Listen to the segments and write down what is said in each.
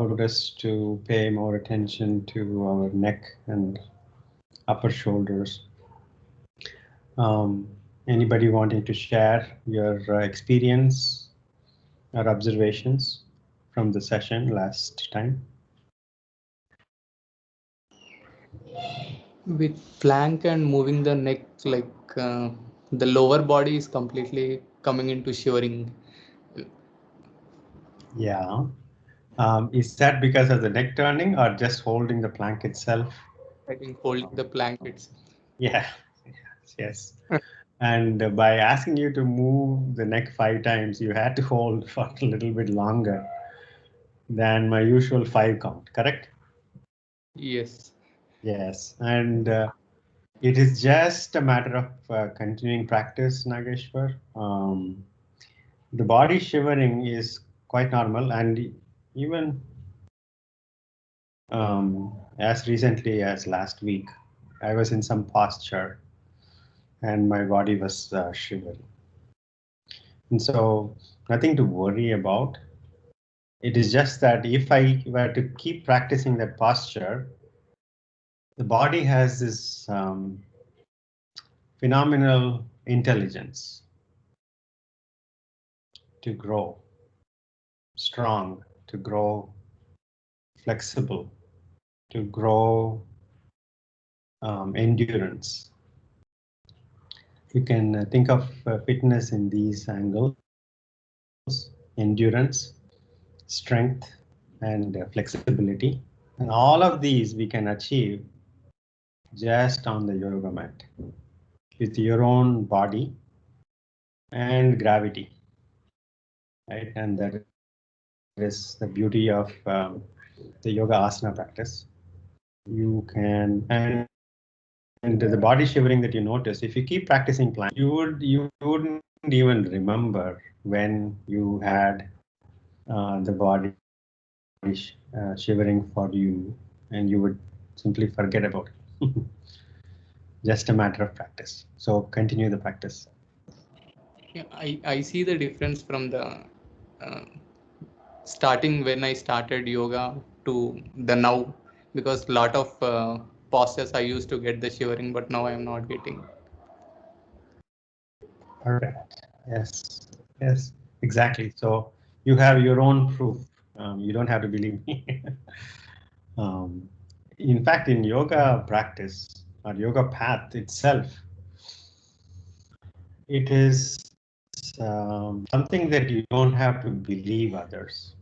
us to pay more attention to our neck and upper shoulders. Anybody wanting to share your experience or observations from the session last time? With plank and moving the neck, like the lower body is completely coming into shivering. Yeah. Is that because of the neck turning or just holding the plank itself? I think holding the plank itself. Yeah. Yes. And by asking you to move the neck 5 times, you had to hold for a little bit longer than my usual 5 count, correct? Yes. Yes. And it is just a matter of continuing practice, Nageshwar. The body shivering is quite normal, and even as recently as last week, I was in some posture and my body was shivering. And so nothing to worry about. It is just that if I were to keep practicing that posture, the body has this phenomenal intelligence to grow strong, to grow flexible, to grow endurance. You can think of fitness in these angles: endurance, strength, and flexibility. And all of these we can achieve just on the yoga mat with your own body and gravity, right? And that is the beauty of the yoga asana practice. You can, and the body shivering that you notice, if you keep practicing plank, you wouldn't even remember when you had the body shivering for you, and you would simply forget about it. Just a matter of practice. So continue the practice. Yeah, I see the difference from the starting when I started yoga to the now, because a lot of postures I used to get the shivering, but now I am not getting. Perfect. Yes. Yes. Exactly. So you have your own proof. You don't have to believe me. In fact, in yoga practice or yoga path itself, it is something that you don't have to believe others.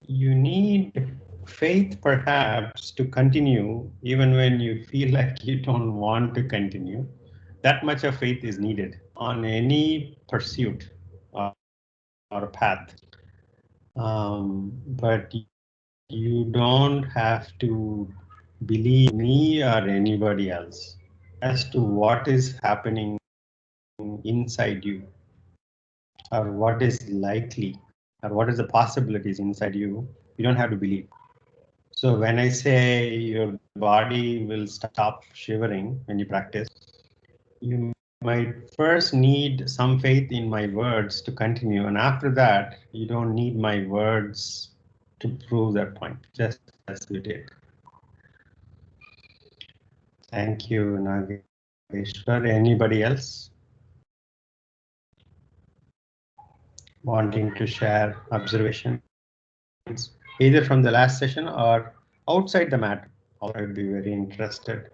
You need faith perhaps to continue even when you feel like you don't want to continue. That much of faith is needed on any pursuit or path. But you don't have to believe me or anybody else as to what is happening inside you, or what is likely, or what is the possibilities inside you. You don't have to believe. So when I say your body will stop shivering when you practice, you might first need some faith in my words to continue, and after that, you don't need my words to prove that point, just as you did. Thank you, Nageshwar. Anybody else wanting to share observations, either from the last session or outside the mat? I would be very interested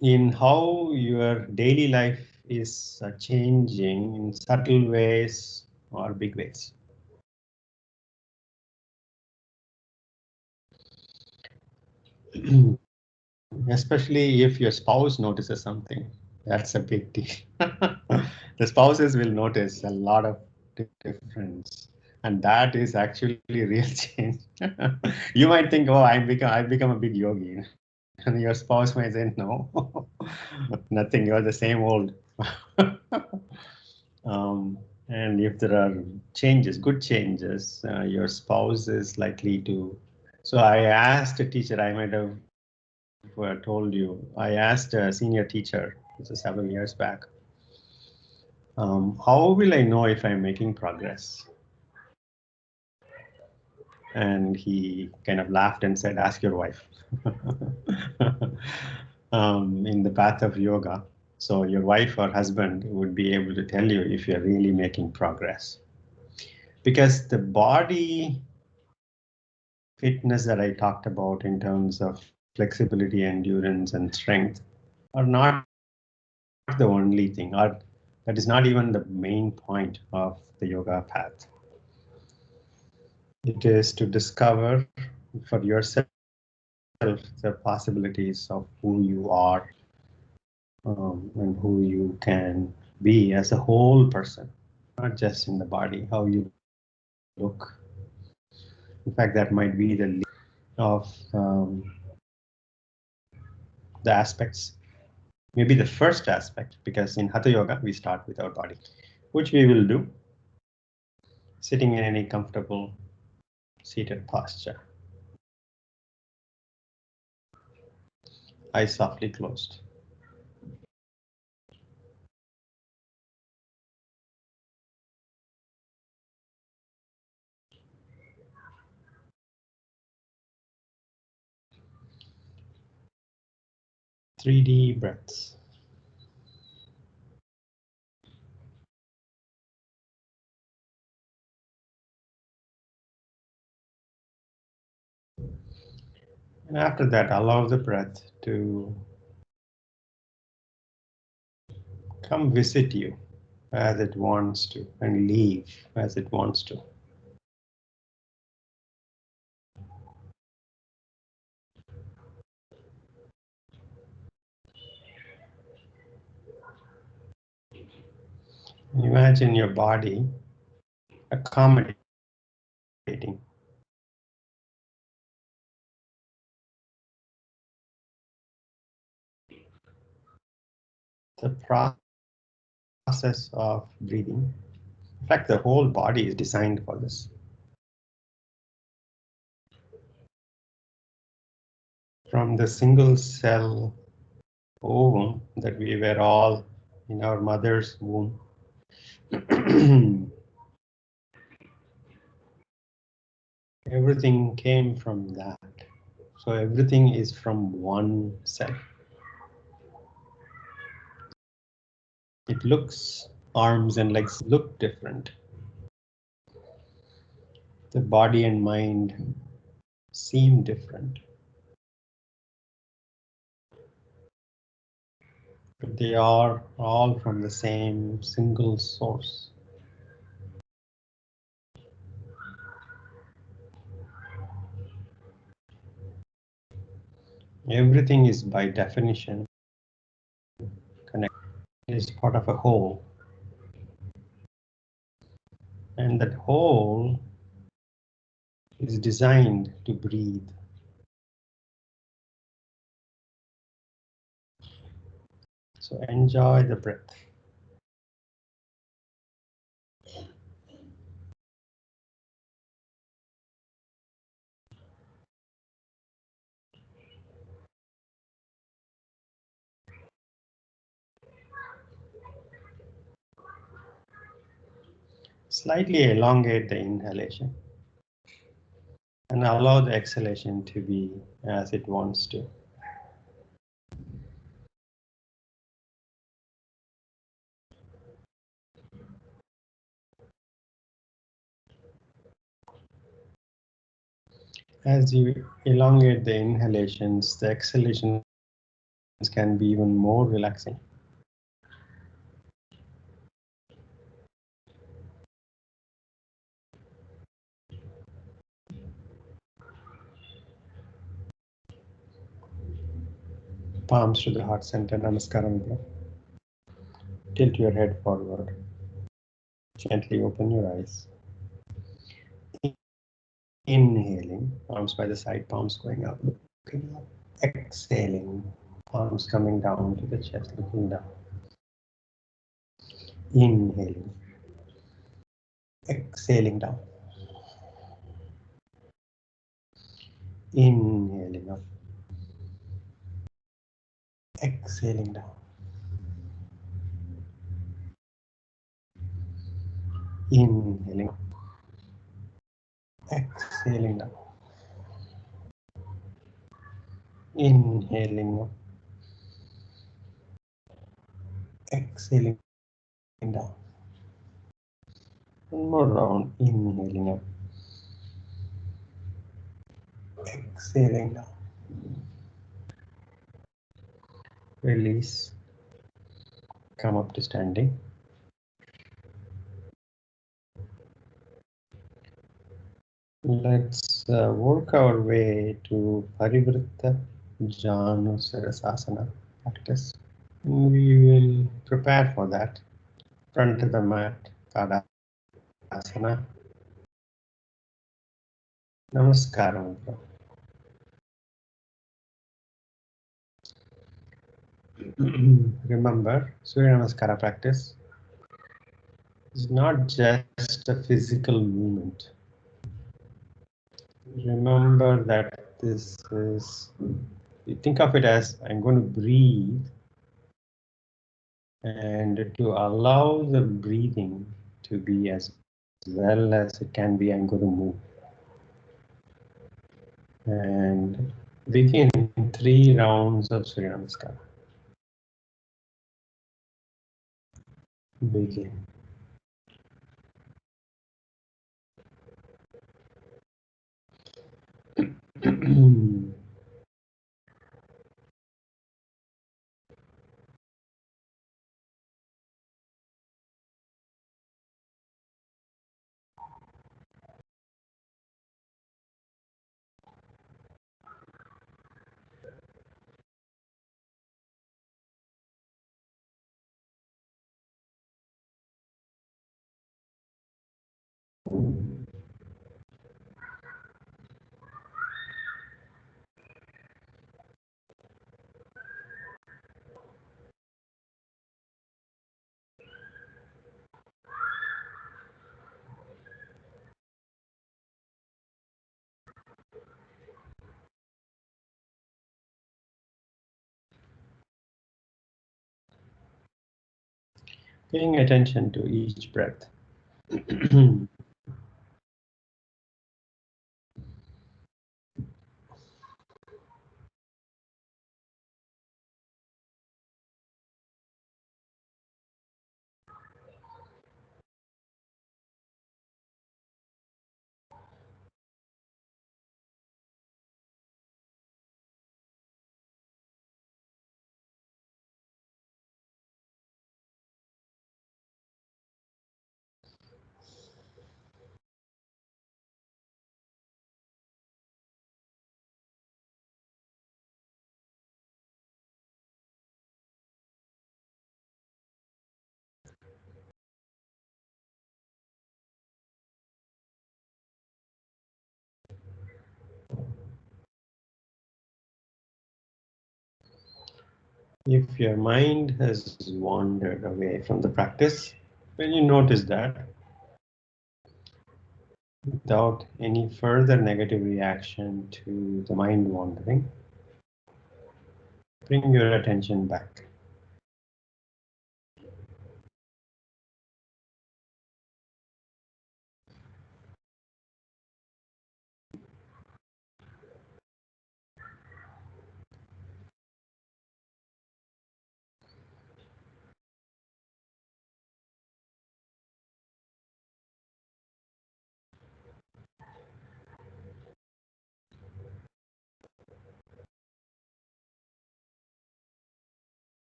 in how your daily life is changing in subtle ways or big ways. Especially if your spouse notices something, that's a big deal. The spouses will notice a lot of difference, and that is actually real change. You might think, oh, I've become a big yogi, and your spouse might say, no, nothing, you're the same old. And if there are changes, good changes, your spouse is likely to. So I asked a teacher, I might have told you, I asked a senior teacher, this is several years back, how will I know if I'm making progress? And he kind of laughed and said, ask your wife. In the path of yoga. So your wife or husband would be able to tell you if you're really making progress. Because the body fitness that I talked about in terms of flexibility, endurance, and strength are not the only thing, or that is not even the main point of the yoga path. It is to discover for yourself the possibilities of who you are, and who you can be as a whole person, not just in the body, how you look. In fact, that might be the least of the aspects. Maybe the first aspect, because in Hatha Yoga, we start with our body, which we will do, sitting in any comfortable seated posture. Eyes softly closed. Three deep breaths. And after that, allow the breath to come visit you as it wants to and leave as it wants to. Imagine your body accommodating the process of breathing. In fact, the whole body is designed for this. From the single cell ovum that we were all in our mother's womb, everything came from that. So everything is from one cell. It looks, arms and legs look different. The body and mind seem different. But they are all from the same single source. Everything is by definition connected. It is part of a whole. And that whole is designed to breathe. So enjoy the breath. Slightly elongate the inhalation and allow the exhalation to be as it wants to. As you elongate the inhalations, the exhalations can be even more relaxing. Palms to the heart center, Namaskaram. Tilt your head forward. Gently open your eyes. Inhaling, arms by the side, palms going up, looking up. Exhaling, palms coming down to the chest, looking down. Inhaling, exhaling down. Inhaling up, exhaling down. Inhaling up, exhaling down, inhaling up, exhaling down. One more round, inhaling up, exhaling down. Release, come up to standing. Let's work our way to Parivritta Janusirasanana practice. We will prepare for that. Front of the mat, padmasana. Namaskaram. Remember, Surya Namaskara practice is not just a physical movement. Remember that this is, you think of it as I'm going to breathe, and to allow the breathing to be as well as it can be, I'm going to move. And begin 3 rounds of Surya Namaskara. Begin. Paying attention to each breath. If your mind has wandered away from the practice, when you notice that, without any further negative reaction to the mind wandering, bring your attention back.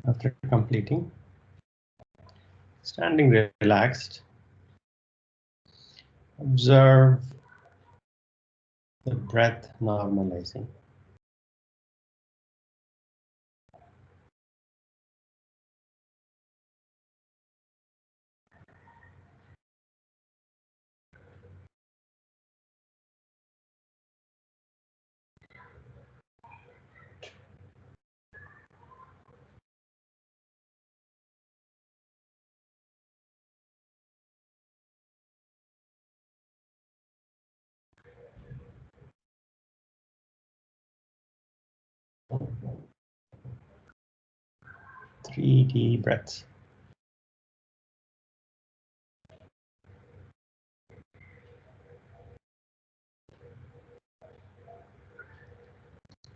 After completing, standing relaxed, observe the breath normalizing. 3 deep breaths.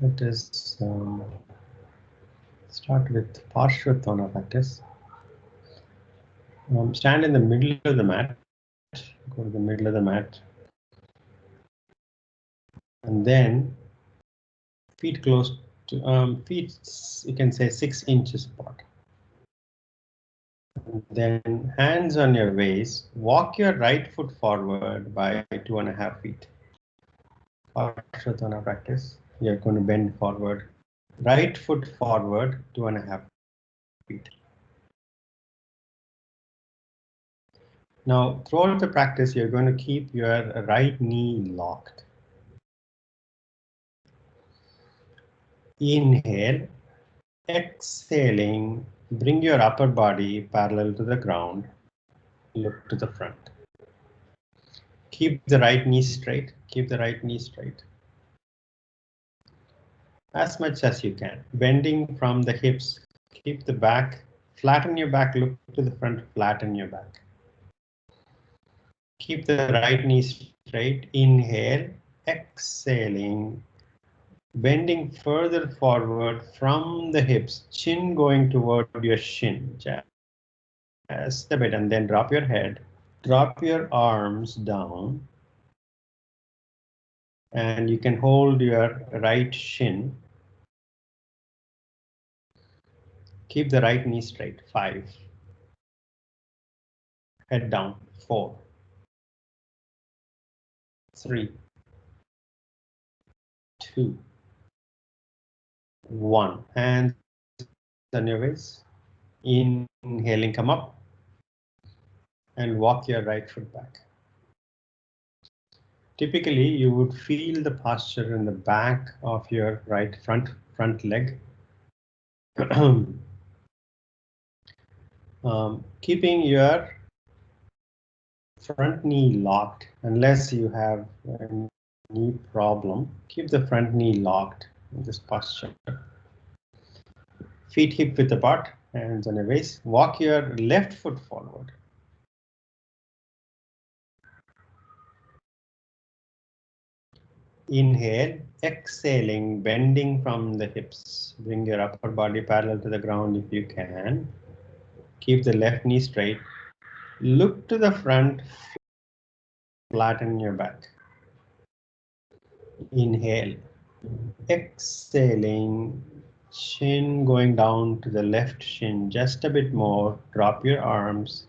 Let us start with Parshvatana practice. Stand in the middle of the mat. Go to the middle of the mat. And then feet close to feet, you can say 6 inches apart. And then hands on your waist. Walk your right foot forward by 2.5 feet. Parshvatana practice. You're going to bend forward. Right foot forward 2.5 feet. Now, throughout the practice, you're going to keep your right knee locked. Inhale, exhaling, bring your upper body parallel to the ground. Look to the front. Keep the right knee straight. Keep the right knee straight. As much as you can. Bending from the hips. Keep the back. Flatten your back. Look to the front. Flatten your back. Keep the right knee straight. Inhale, exhaling, bending further forward from the hips, chin going toward your shin, just a bit, and then drop your head, drop your arms down, and you can hold your right shin. Keep the right knee straight, 5. Head down, 4, 3, 2, 1. Hands on your waist. Inhaling, come up. And walk your right foot back. Typically, you would feel the posture in the back of your right front leg. Keeping your front knee locked, unless you have a knee problem, keep the front knee locked in this posture. Feet hip width apart, hands on your waist. Walk your left foot forward. Inhale, exhaling, bending from the hips. Bring your upper body parallel to the ground if you can. Keep the left knee straight. Look to the front, flatten your back. Inhale, exhaling, chin going down to the left shin just a bit more. Drop your arms,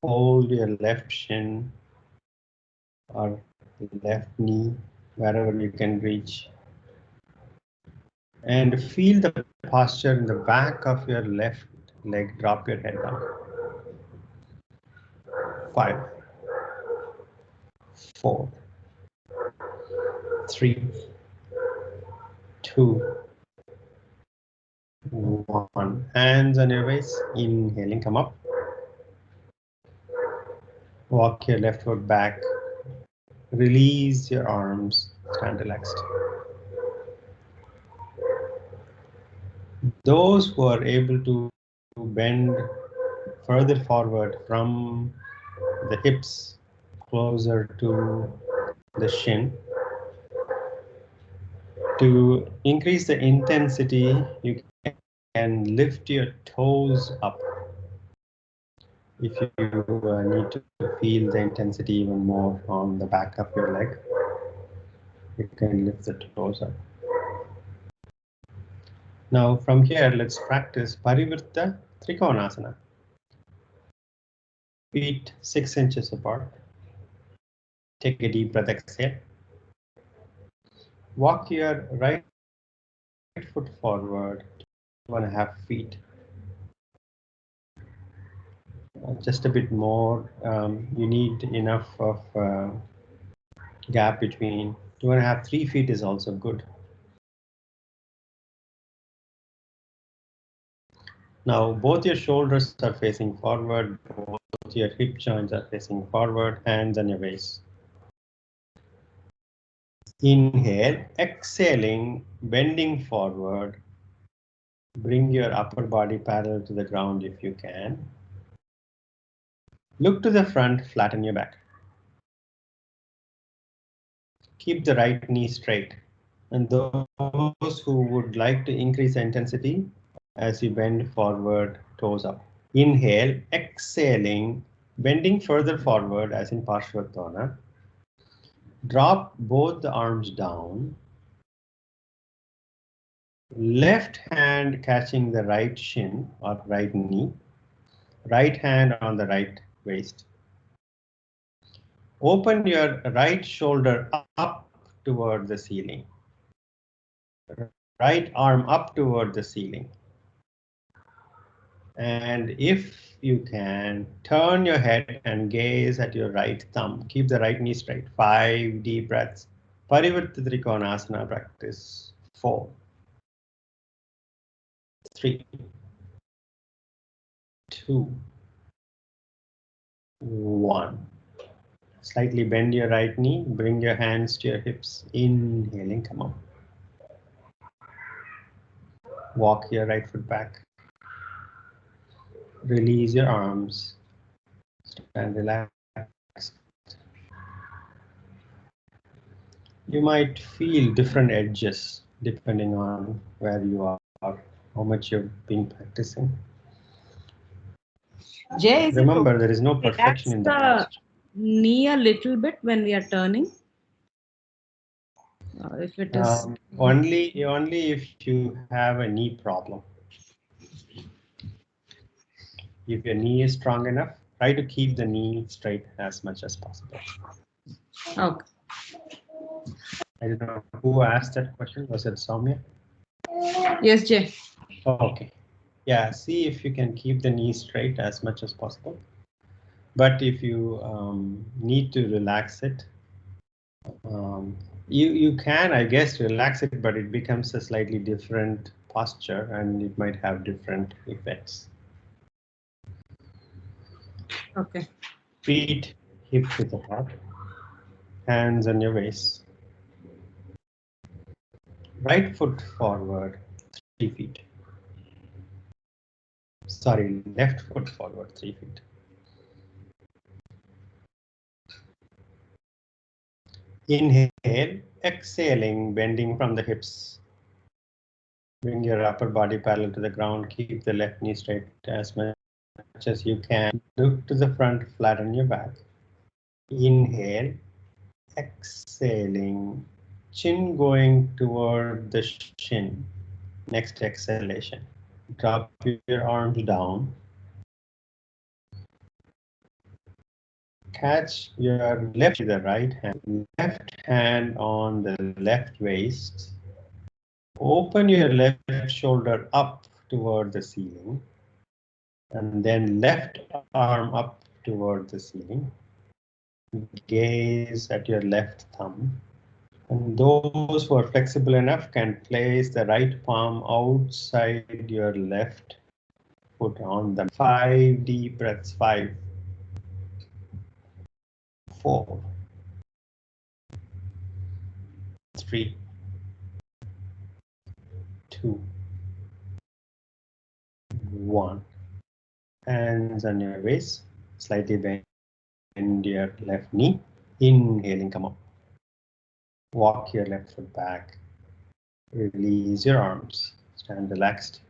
hold your left shin or left knee wherever you can reach. And feel the posture in the back of your left leg. Drop your head down. 5, 4, 3, 2, 1. Hands on your waist. Inhaling, come up. Walk your left foot back. Release your arms. Stand relaxed. Those who are able to bend further forward from the hips closer to the shin, to increase the intensity, you can lift your toes up. If you need to feel the intensity even more on the back of your leg, you can lift the toes up. Now from here, let's practice Parivrtta Trikonasana. Feet 6 inches apart. Take a deep breath, exhale. Walk your right foot forward 2.5 feet. Just a bit more. You need enough of gap between 2.5, 3 feet is also good. Now both your shoulders are facing forward, both your hip joints are facing forward, hands on your waist. Inhale, exhaling, bending forward, Bring your upper body parallel to the ground if you can. Look to the front, flatten your back. Keep the right knee straight. And those who would like to increase the intensity, as you bend forward, toes up. Inhale, exhaling, bending further forward as in Parshvatana. Drop both the arms down. Left hand catching the right shin or right knee. Right hand on the right waist. Open your right shoulder up toward the ceiling. Right arm up toward the ceiling. And if you can, turn your head and gaze at your right thumb. Keep the right knee straight. 5 deep breaths. Parivarta Trikonasana practice. 4, 3, 2, 1. Slightly bend your right knee. Bring your hands to your hips. Inhaling, come on. Walk your right foot back. Release your arms. Stand relaxed. You might feel different edges depending on where you are, how much you've been practicing. Jay, Remember, there is no perfection in the posture. Knee a little bit when we are turning. If it is only if you have a knee problem. If your knee is strong enough, try to keep the knee straight as much as possible. Okay. I don't know who asked that question. Was it Soumya? Yes, Jay. Okay. Yeah, see if you can keep the knee straight as much as possible. But if you need to relax it, you can, I guess, relax it, but it becomes a slightly different posture and it might have different effects. Okay. Feet hip width apart, hands on your waist. Right foot forward 3 feet. Sorry, left foot forward 3 feet. Inhale, exhaling, bending from the hips. Bring your upper body parallel to the ground. Keep the left knee straight as much as you can. Look to the front, flatten your back. Inhale, exhaling, chin going toward the shin. Next exhalation. Drop your arms down. Catch your left, the right hand on the left waist. Open your left shoulder up toward the ceiling. And then left arm up toward the ceiling. Gaze at your left thumb. And those who are flexible enough can place the right palm outside your left foot on them. 5 deep breaths. 5, 4, 3, 2, 1. Hands on your waist. Slightly bend your left knee. Inhaling, come up. Walk your left foot back. Release your arms. Stand relaxed.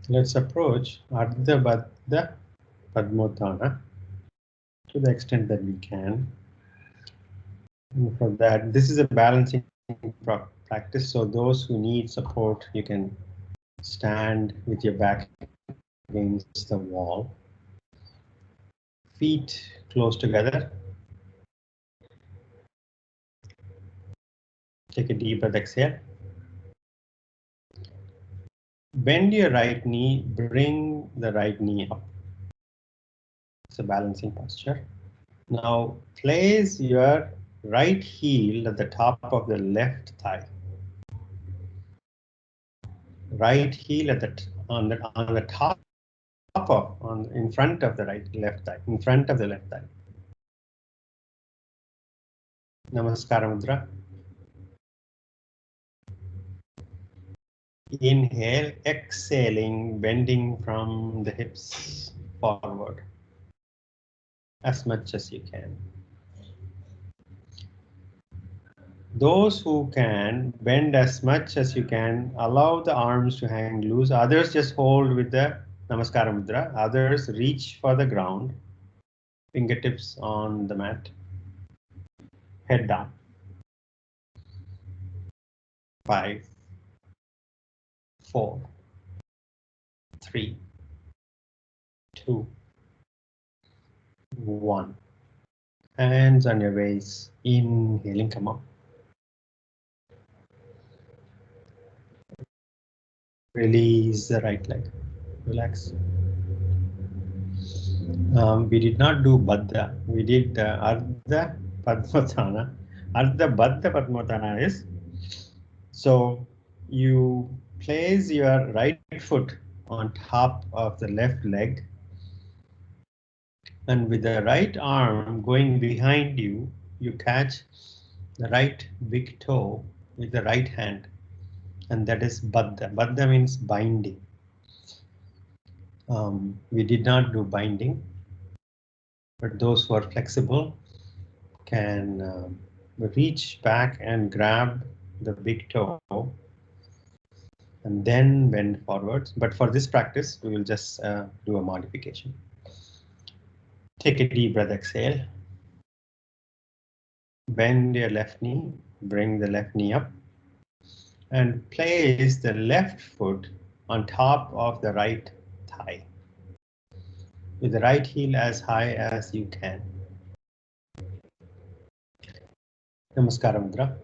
Let's approach Ardha Baddha Padmasana to the extent that we can. And for that, this is a balancing practice. So those who need support, you can stand with your back against the wall. Feet close together. Take a deep breath, exhale. Bend your right knee, bring the right knee up. It's a balancing posture. Now place your right heel at the top of the left thigh. right heel at on the top of in front of the left thigh, in front of the left thigh. Namaskara mudra. Inhale, exhaling, bending from the hips forward as much as you can. Those who can bend as much as you can, allow the arms to hang loose. Others just hold with the Namaskara Mudra. Others reach for the ground, fingertips on the mat, head down. 5, 4, 3, 2, 1. Hands on your waist, inhaling, come up. Release the right leg, relax. We did not do Baddha, we did Ardha Padmasana. Ardha Baddha Padmasana is, so you place your right foot on top of the left leg, and with the right arm going behind you, you catch the right big toe with the right hand, and that is Baddha. Baddha means binding. We did not do binding, but those who are flexible can reach back and grab the big toe and then bend forwards. But for this practice, we will just do a modification. Take a deep breath, exhale. Bend your left knee, bring the left knee up, and place the left foot on top of the right thigh, with the right heel as high as you can. Namaskara Mudra.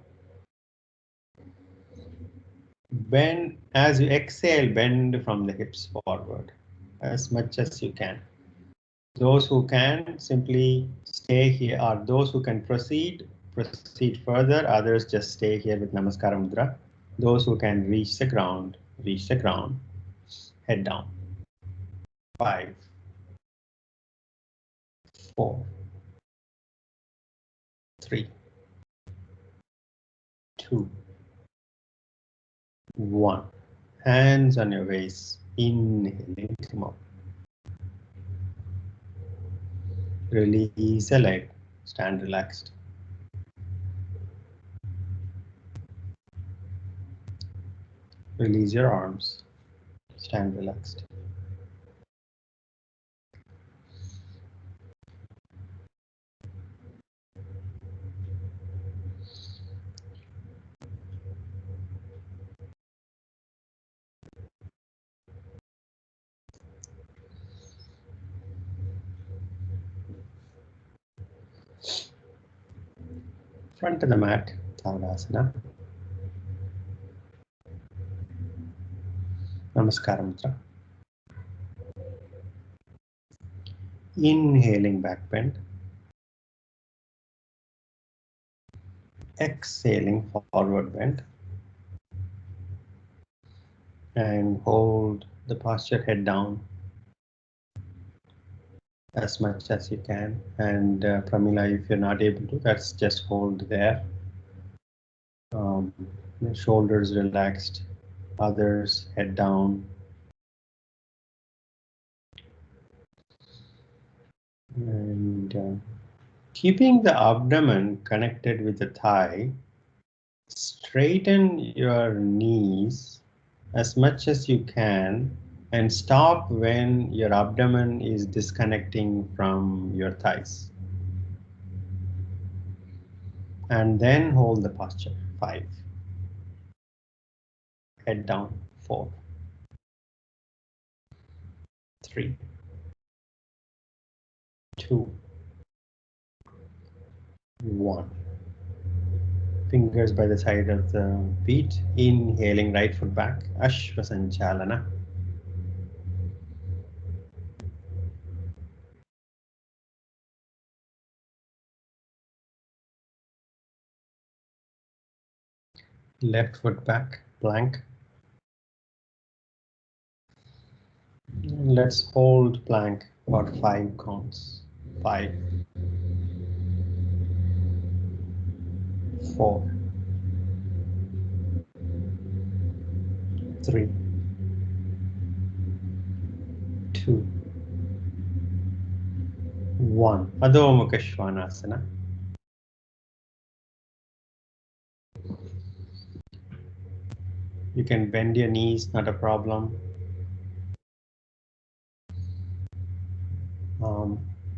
Bend, as you exhale, bend from the hips forward as much as you can. Those who can simply stay here, or those who can proceed further. Others just stay here with Namaskara Mudra. Those who can reach the ground, head down. 5, 4, 3, 2, 1. Hands on your waist, inhaling, come up. Release the leg, stand relaxed. Release your arms, stand relaxed. Front of the mat, Phalakasana. Namaskara Mudra. Inhaling, back bend. Exhaling, forward bend. And hold the posture, head down as much as you can. And Pramila, if you're not able to, that's just hold there. The shoulders relaxed, others head down. And keeping the abdomen connected with the thigh, straighten your knees as much as you can and stop when your abdomen is disconnecting from your thighs. And then hold the posture. 5. Head down. 4, 3, 2, 1. Fingers by the side of the feet. Inhaling, right foot back. Ashvasanchalana. Left foot back, plank. Let's hold plank for 5 counts. 5, 4, 3, 2, 1. Adho Mukha Svanasana. You can bend your knees, not a problem.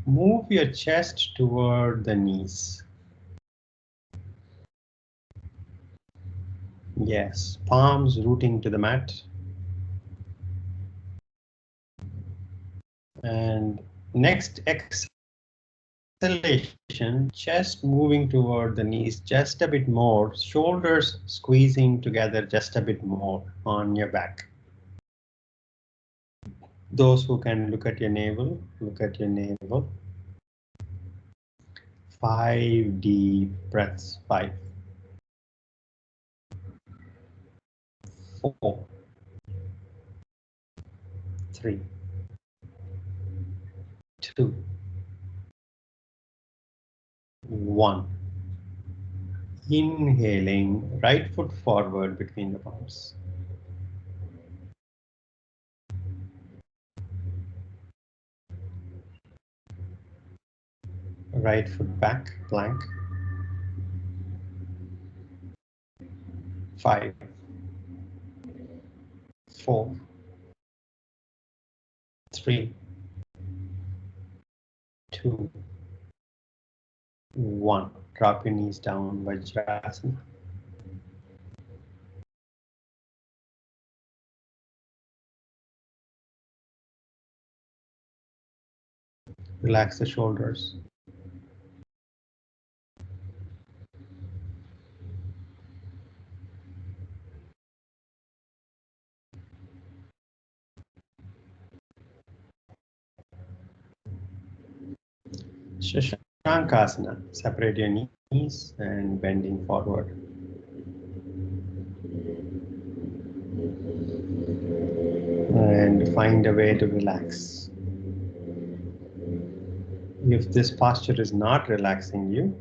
Move your chest toward the knees. Yes, palms rooting to the mat. And next exhalation, chest moving toward the knees just a bit more, shoulders squeezing together just a bit more on your back. Those who can look at your navel, look at your navel. 5 deep breaths. 5, 4, 3, 2, 1. Inhaling, right foot forward between the palms. Right foot back, plank. 5, 4, 3, 2, 1. Drop your knees down, Vajrasana. Relax the shoulders. Shashankasana. Separate your knees and bending forward. And find a way to relax. If this posture is not relaxing you,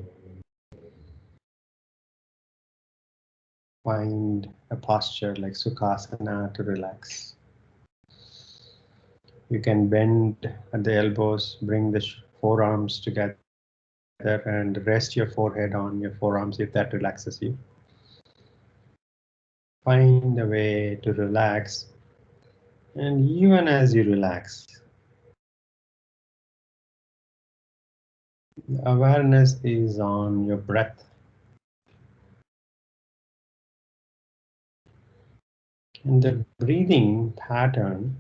find a posture like Sukhasana to relax. You can bend at the elbows, bring the forearms together and rest your forehead on your forearms if that relaxes you. Find a way to relax, and even as you relax, awareness is on your breath. And the breathing pattern,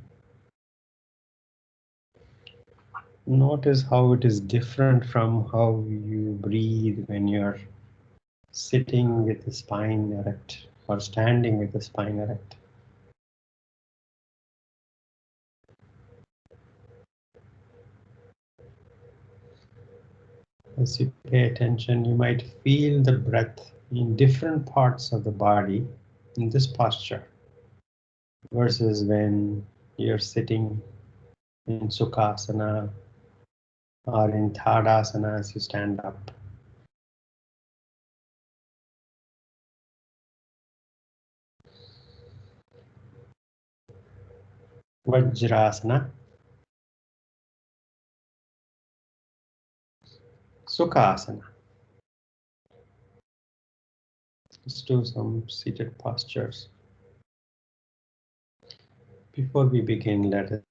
notice how it is different from how you breathe when you're sitting with the spine erect or standing with the spine erect. As you pay attention, you might feel the breath in different parts of the body in this posture versus when you're sitting in Sukhasana or in Tadasana as you stand up. Vajrasana, Sukhasana. Let's do some seated postures. Before we begin, let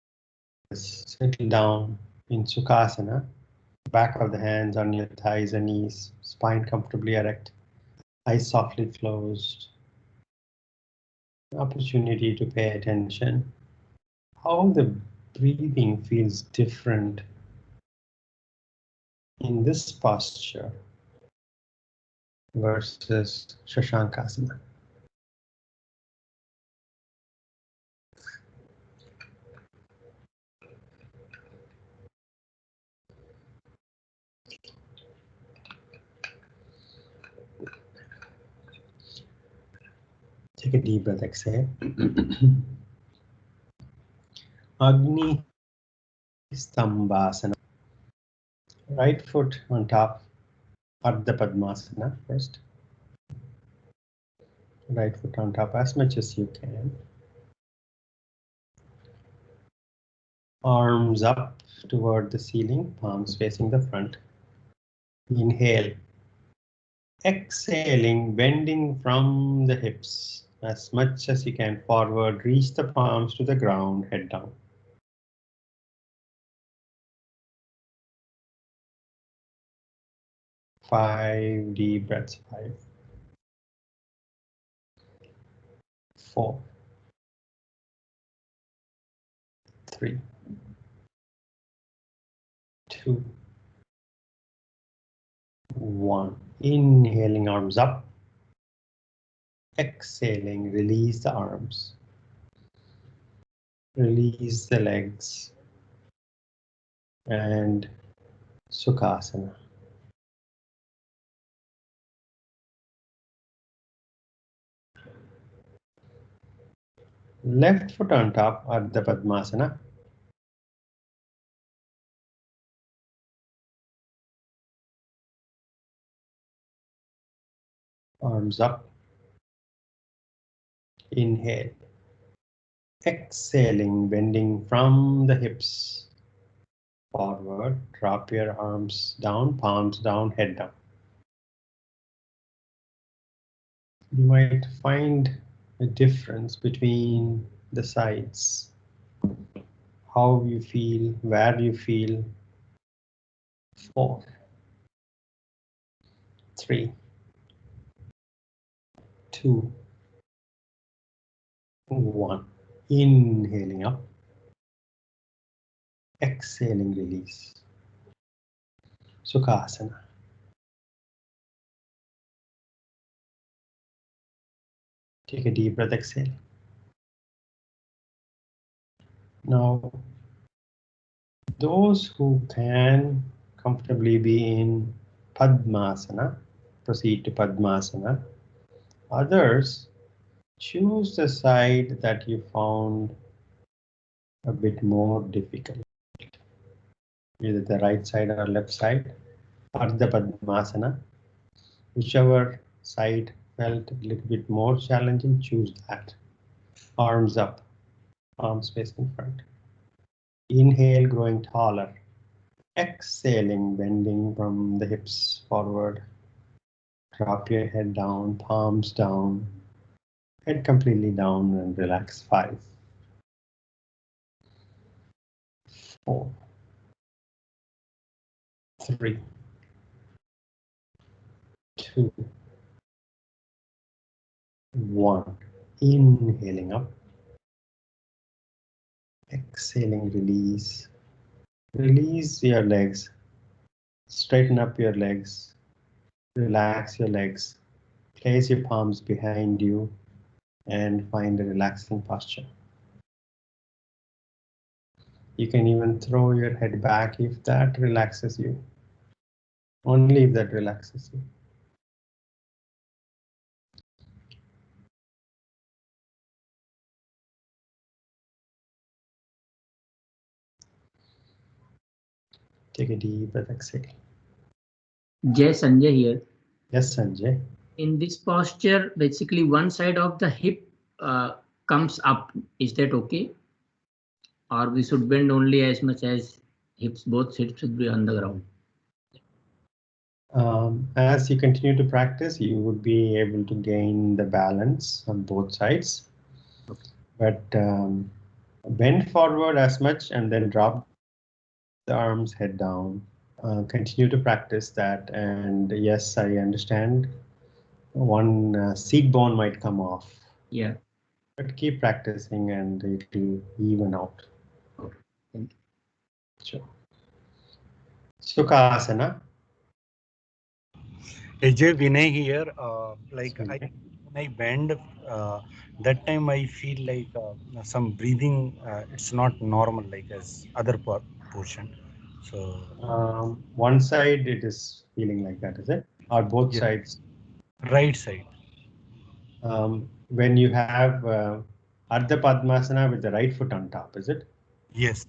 us settle down in Sukhasana. Back of the hands on your thighs and knees, spine comfortably erect, eyes softly closed. Opportunity to pay attention. How the breathing feels different in this posture versus Shashankasana. Take a deep breath, exhale. Agni Stambhasana. Right foot on top, Ardha padmasana first. Right foot on top as much as you can. Arms up toward the ceiling, palms facing the front. Inhale. Exhaling, bending from the hips as much as you can forward. Reach the palms to the ground, head down. Five deep breaths. 5, 4, 3, 2, 1. Inhaling, arms up. Exhaling, release the arms. Release the legs. And Sukhasana. Left foot on top, Ardha Padmasana. Arms up. Inhale. Exhaling, bending from the hips forward. Drop your arms down, palms down, head down. You might find a difference between the sides. How you feel, where you feel. 4, 3, 2, 1. Inhaling up. Exhaling, release. Sukhasana. Take a deep breath, exhale. Now, those who can comfortably be in padmasana, proceed to padmasana. Others, choose the side that you found a bit more difficult. Either the right side or left side, Ardha padmasana. Whichever side felt a little bit more challenging, choose that. Arms up, arms facing front. Inhale, growing taller. Exhaling, bending from the hips forward. Drop your head down, palms down. Head completely down and relax. 5, 4, 3, 2, 1. Inhaling up. Exhaling, release. Release your legs. Straighten up your legs. Relax your legs. Place your palms behind you and find a relaxing posture. You can even throw your head back if that relaxes you. Only if that relaxes you. Take a deep breath, exhale. Jay, Sanjay here. Yes, Sanjay. In this posture, basically one side of the hip comes up. Is that okay? Or we should bend only as much as hips, both hips should be on the ground? As you continue to practice, you would be able to gain the balance on both sides. Okay. But bend forward as much and then drop the arms, head down. Continue to practice that. And yes, I understand one seat bone might come off. Yeah. But keep practicing and it will even out. Okay. Thank you. Sure. Sukhasana. Ajay Vinay here. Okay. When I bend, that time I feel like some breathing. It's not normal like as other portion. So One side it is feeling like that, is it? Or both yeah, sides? right side. When you have Ardha Padmasana with the right foot on top, is it? Yes.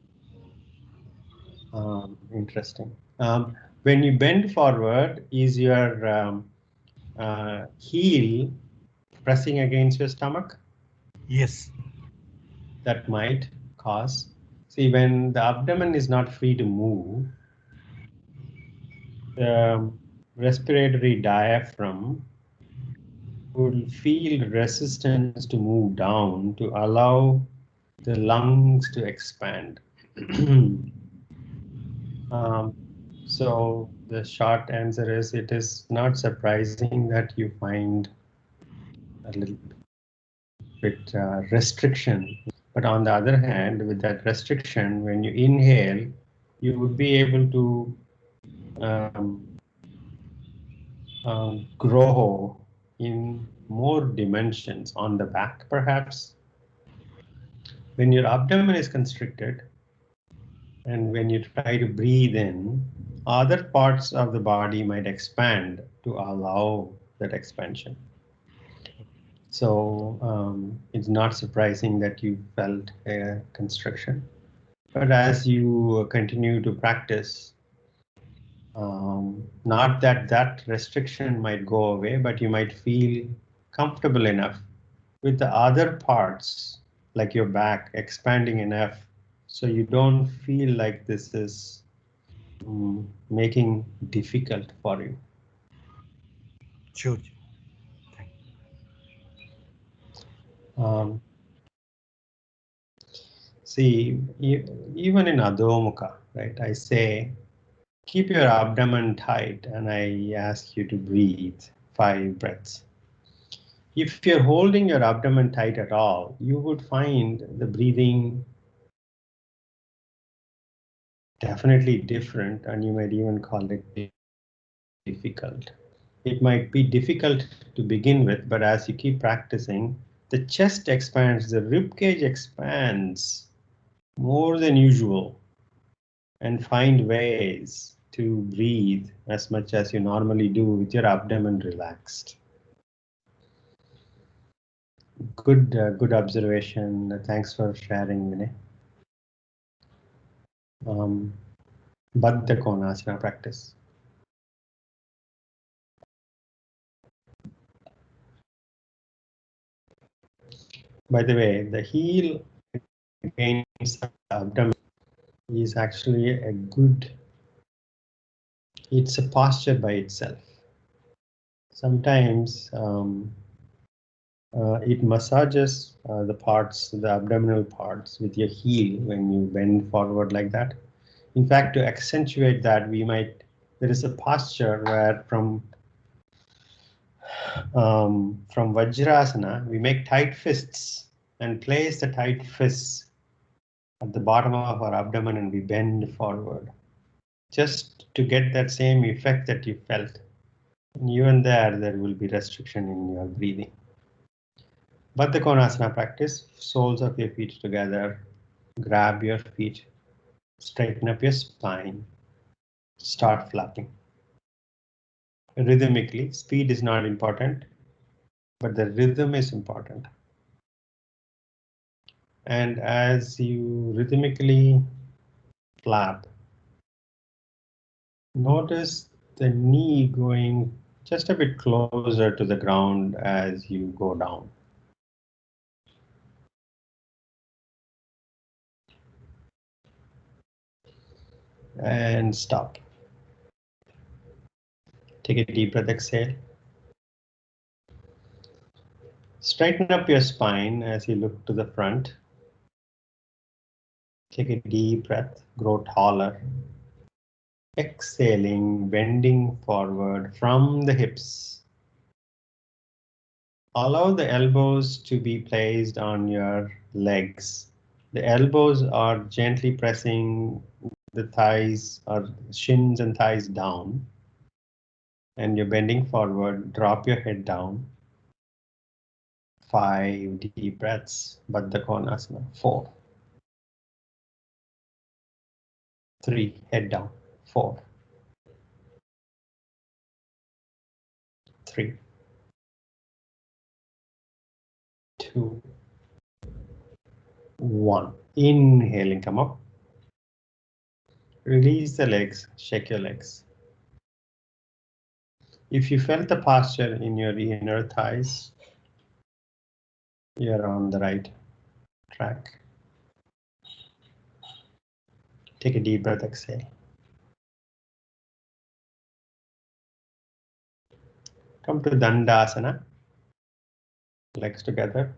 Interesting. When you bend forward, is your heel pressing against your stomach? Yes. That might cause. See, when the abdomen is not free to move, the respiratory diaphragm will feel resistance to move down to allow the lungs to expand. So the short answer is, it is not surprising that you find a little bit restriction. But on the other hand, with that restriction, when you inhale, you would be able to grow in more dimensions on the back, perhaps. When your abdomen is constricted, and when you try to breathe in, other parts of the body might expand to allow that expansion. So it's not surprising that you felt a constriction. But as you continue to practice, not that that restriction might go away, but you might feel comfortable enough with the other parts, like your back, expanding enough so you don't feel like this is making difficult for you. Sure. Thank Um, See, even in Adho Mukha, right, I say, keep your abdomen tight and I ask you to breathe 5 breaths. If you're holding your abdomen tight at all, you would find the breathing definitely different, and you might even call it difficult. It might be difficult to begin with, but as you keep practicing, the chest expands, the rib cage expands more than usual, and find ways to breathe as much as you normally do with your abdomen relaxed. Good observation. Thanks for sharing, Vinay. Badhakonasana practice. By the way, the heel against the abdomen is actually a good, it's a posture by itself. Sometimes it massages the parts, the abdominal parts with your heel when you bend forward like that. In fact, to accentuate that, there is a posture where from Vajrasana, we make tight fists and place the tight fists at the bottom of our abdomen and we bend forward, just to get that same effect that you felt. And even there will be restriction in your breathing. Badhakonasana practice, soles of your feet together, grab your feet, straighten up your spine, start flapping. Rhythmically, speed is not important, but the rhythm is important. And as you rhythmically flap, notice the knee going just a bit closer to the ground as you go down. And stop. Take a deep breath, exhale. Straighten up your spine as you look to the front. Take a deep breath, grow taller. Exhaling, bending forward from the hips. Allow the elbows to be placed on your legs. The elbows are gently pressing the thighs or shins and thighs down. And you're bending forward, drop your head down. 5 deep breaths, Badhakonasana. 4. 3, head down. 4. 3. 2. 1. Inhaling, come up. Release the legs, shake your legs. If you felt the posture in your inner thighs, you're on the right track. Take a deep breath, exhale. Come to Dandasana, legs together.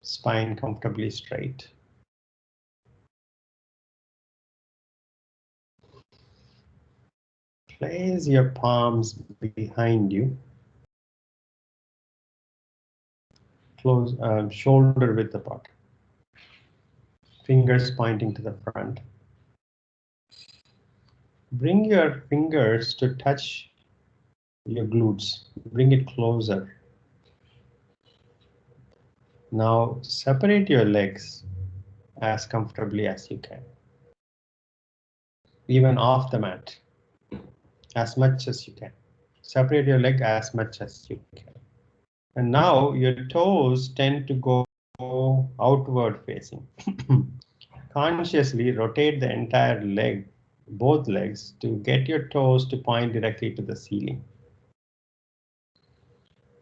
Spine comfortably straight. Place your palms behind you. Close, shoulder width apart. Fingers pointing to the front. Bring your fingers to touch your glutes. Bring it closer. Now separate your legs as comfortably as you can. Even off the mat, as much as you can. Separate your leg as much as you can. And now your toes tend to go outward facing. Consciously rotate the entire leg, both legs, to get your toes to point directly to the ceiling.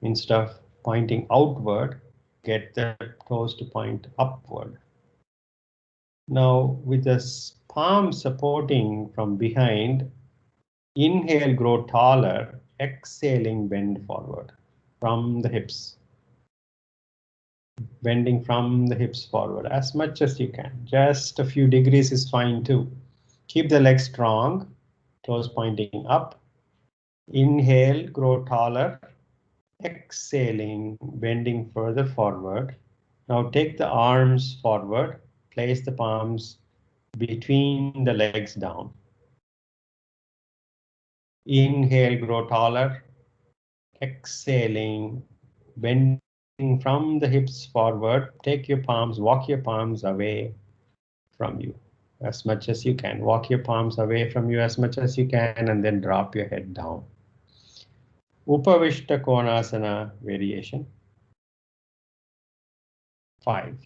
Instead of pointing outward, get the toes to point upward. Now, with the palm supporting from behind, inhale, grow taller, exhaling, bend forward from the hips. Bending from the hips forward as much as you can. Just a few degrees is fine too. Keep the legs strong, toes pointing up. Inhale, grow taller. Exhaling, bending further forward. Now take the arms forward. Place the palms between the legs down. Inhale, grow taller. Exhaling, bending from the hips forward. Take your palms, walk your palms away from you as much as you can. Walk your palms away from you as much as you can and then drop your head down. Upavishta Konasana variation. 5,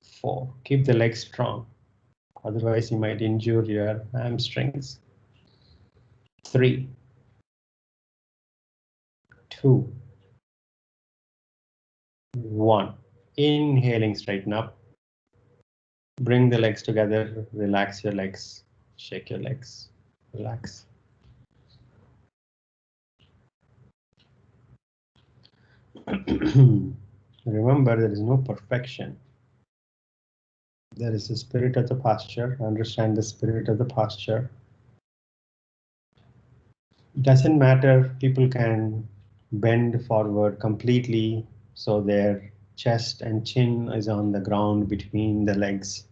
4. Keep the legs strong. Otherwise, you might injure your hamstrings. 3, 2, 1. Inhaling, straighten up. Bring the legs together. Relax your legs. Shake your legs. Relax. Remember, there is no perfection. There is the spirit of the posture. Understand the spirit of the posture. It doesn't matter, people can bend forward completely so their chest and chin is on the ground between the legs.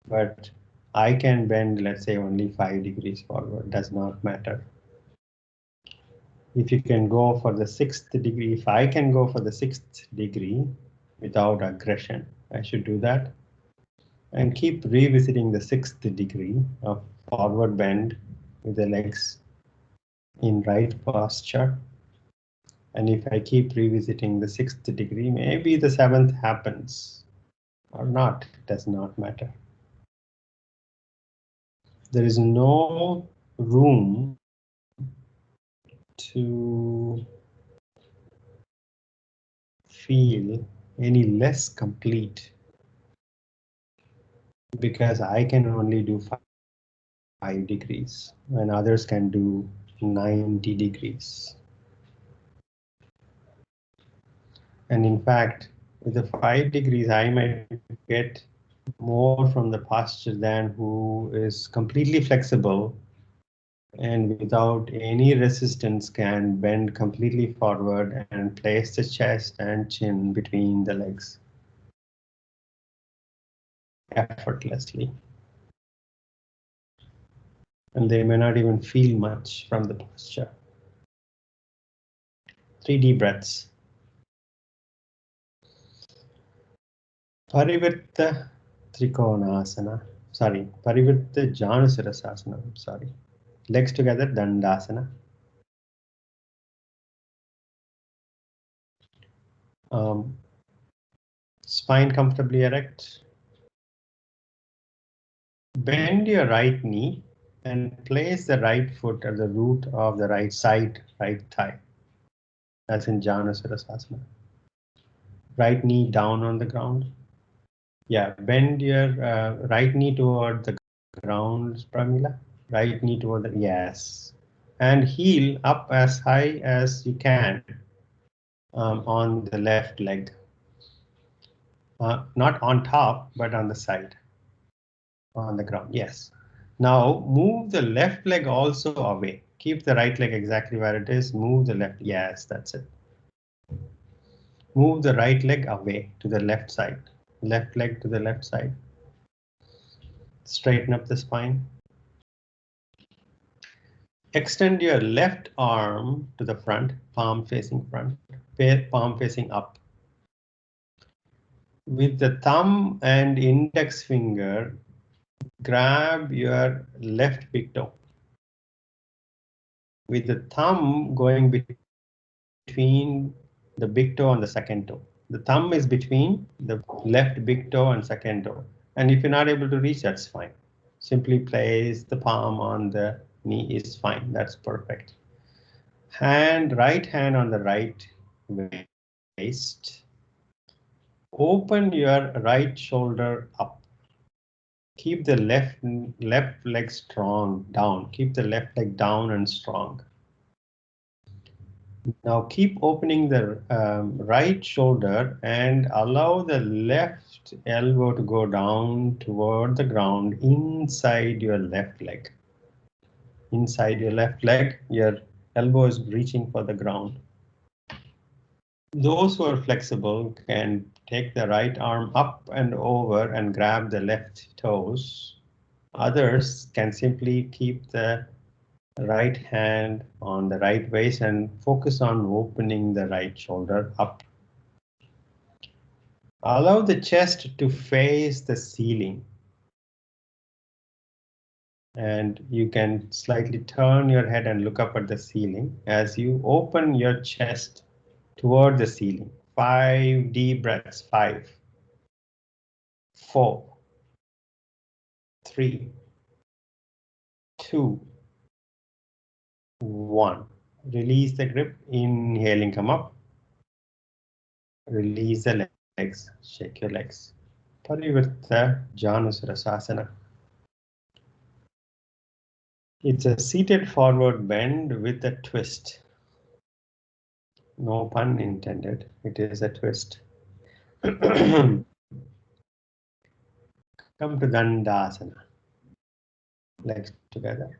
But I can bend, let's say, only 5 degrees forward, does not matter. If you can go for the 6th degree, if I can go for the 6th degree without aggression, I should do that. And keep revisiting the 6th degree of forward bend with the legs in right posture. And if I keep revisiting the 6th degree, maybe the 7th happens or not, it does not matter. There is no room to feel any less complete because I can only do 5 degrees when others can do 90 degrees. And in fact, with the 5 degrees, I might get more from the posture than who is completely flexible and without any resistance can bend completely forward and place the chest and chin between the legs effortlessly. And they may not even feel much from the posture. 3 deep breaths. Parivirta Trikonasana. Parivirta Janusirasanana. Legs together, Dandasana. Spine comfortably erect. Bend your right knee and place the right foot at the root of the right side, right thigh, as in Janusirasanana. Right knee down on the ground. Yeah, bend your right knee toward the ground, Pramila. Right knee toward the, yes. And heel up as high as you can on the left leg. Not on top, but on the side. On the ground, yes. Now move the left leg also away. Keep the right leg exactly where it is. Move the left, yes, that's it. Move the right leg away to the left side. Left leg to the left side. Straighten up the spine. Extend your left arm to the front, palm facing front, palm facing up. With the thumb and index finger, grab your left big toe. With the thumb going between the big toe and the second toe. The thumb is between the left big toe and second toe. And if you're not able to reach, that's fine. Simply place the palm on the knee is fine. That's perfect. Right hand on the right waist. Open your right shoulder up. Keep the left leg strong down. Keep the left leg down and strong. Now keep opening the right shoulder and allow the left elbow to go down toward the ground inside your left leg. Inside your left leg, your elbow is reaching for the ground. Those who are flexible can take the right arm up and over and grab the left toes. Others can simply keep the right hand on the right waist and focus on opening the right shoulder up. Allow the chest to face the ceiling. And you can slightly turn your head and look up at the ceiling as you open your chest toward the ceiling. 5 deep breaths. 5, 4, 3, 2, 1. Release the grip. Inhaling, come up. Release the legs. Shake your legs. Parivarta Janusirasanana. It's a seated forward bend with a twist. No pun intended. It is a twist. Come to Dandasana. Legs together.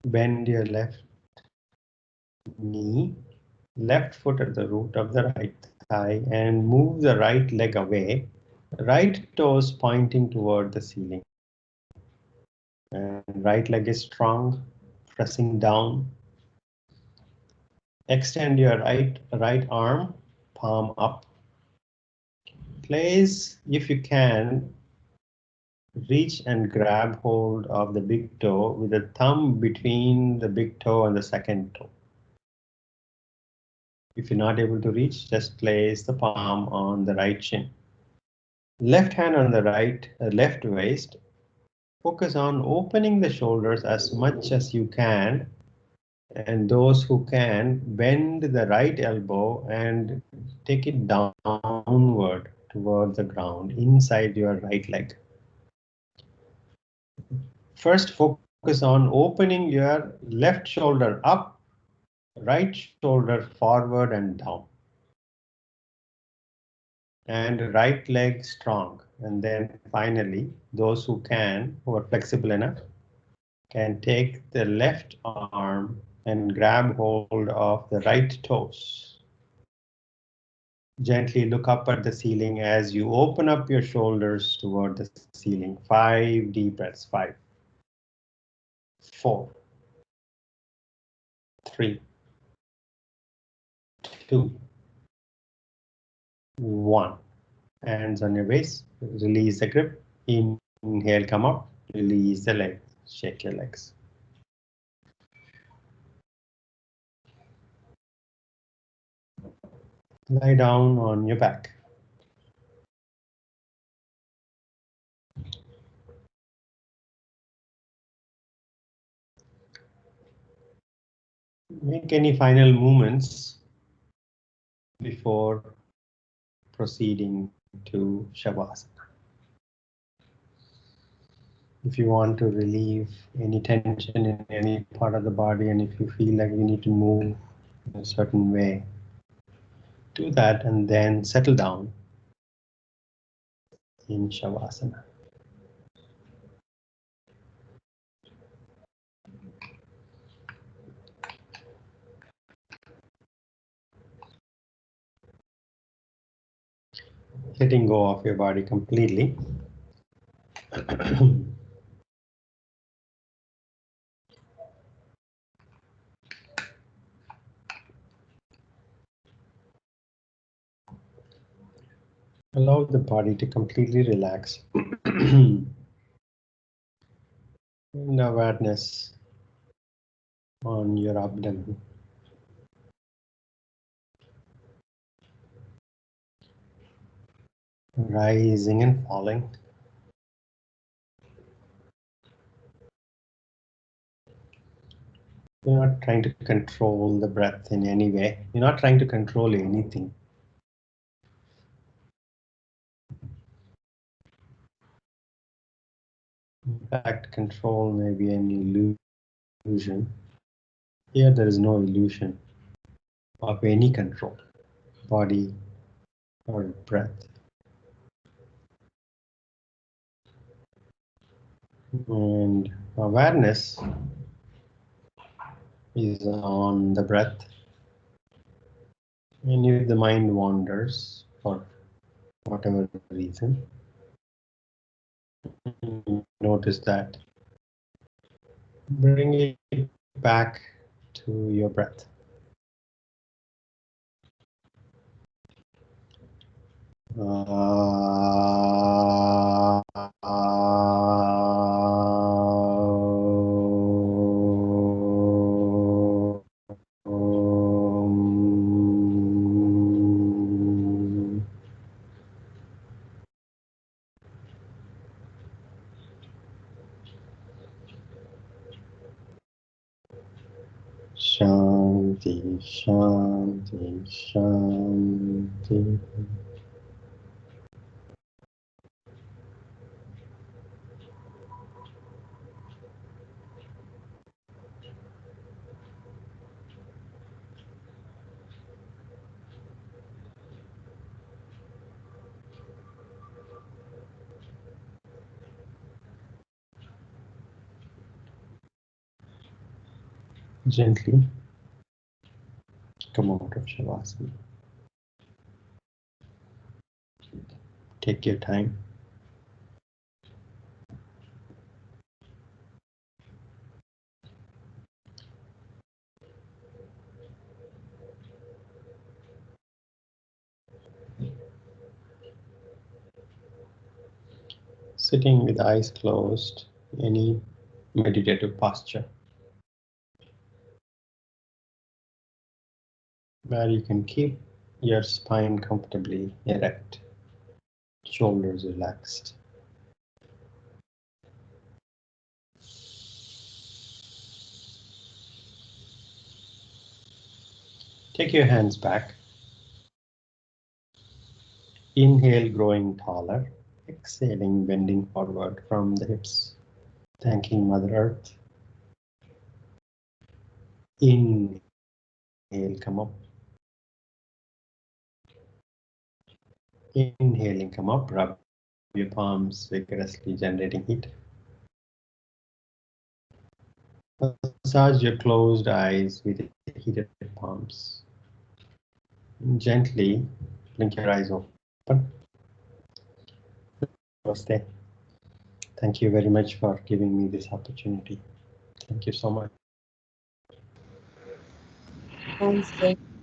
Bend your left knee, left foot at the root of the right thigh, and move the right leg away. Right toes pointing toward the ceiling. And right leg is strong, pressing down. Extend your right arm, palm up. Place, if you can, reach and grab hold of the big toe with the thumb between the big toe and the second toe. If you're not able to reach, just place the palm on the right shin. Left hand on the left waist. Focus on opening the shoulders as much as you can. And those who can, bend the right elbow and take it downward towards the ground inside your right leg. First, focus on opening your left shoulder up, right shoulder forward and down. And right leg strong. And then finally, those who can, who are flexible enough, can take the left arm and grab hold of the right toes. Gently look up at the ceiling as you open up your shoulders toward the ceiling. 5 deep breaths. 5, 4, 3, 2, 1. Hands on your waist. Release the grip. Inhale, come up. Release the legs. Shake your legs. Lie down on your back. Make any final movements before proceeding to Shavasana. If you want to relieve any tension in any part of the body, and if you feel like you need to move in a certain way, do that and then settle down in Shavasana. Letting go of your body completely. Allow the body to completely relax. And awareness on your abdomen. Rising and falling. You're not trying to control the breath in any way. You're not trying to control anything. In fact, control may be an illusion. Here there is no illusion of any control, body or breath. And awareness is on the breath. And if the mind wanders for whatever reason, notice that. Bring it back to your breath. Shanti, Shanti, Shanti. Gently come out of Shavasana. Take your time. Sitting with eyes closed, any meditative posture where you can keep your spine comfortably erect, shoulders relaxed. Take your hands back. Inhale, growing taller. Exhaling, bending forward from the hips. Thanking Mother Earth. Inhale, come up. Inhaling, come up. Rub your palms vigorously, generating heat. Massage your closed eyes with heated palms. Gently blink your eyes open. Namaste. Thank you very much for giving me this opportunity. Thank you so much. Thanks, Jay.